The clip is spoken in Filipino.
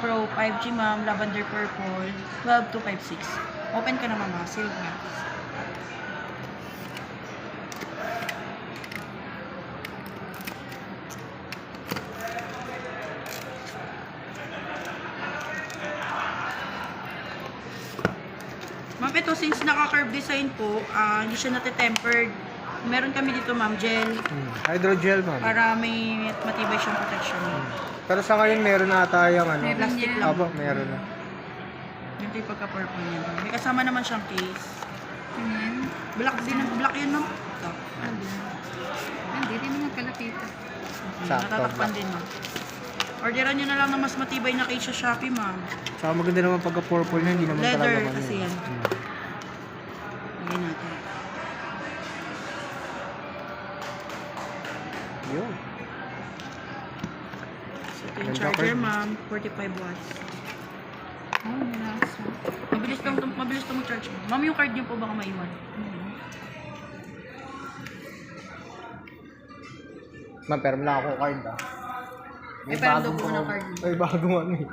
Pro 5G ma'am, lavender purple, 12,256. Open ka na ma'am, seal na. Ma'am, ito since naka-curve design po, hindi siya nate-tempered. Meron kami dito ma'am, gel, Hydrogel, ma'am. para may matibay siyang protection. Pero sa ngayon, meron na ata yung ano. May plastic lang. Aba, meron na. Yung ito yung pagka-purple niya. May kasama naman siyang case. Ayan. Black din, black yun ma'am. Ito. Hindi rin naman kalapitan. Sakto, Natatakpan black. din ma'am. Orderan nyo na lang ng mas matibay na case sa Shopee ma'am. Saka maganda naman pagka-purple niya, hindi naman Leather talaga kasi yan. Lagyan natin. Yun. So, ito yung Ganda charger card. ma'am. 45 watts. Oh, nasa. Mabilis to mag-charge. Ma'am, yung card niyo po baka maiwan. Ma'am, pero wala ako card ah. Pero daw bagong po ng card mo. May bagong ano eh.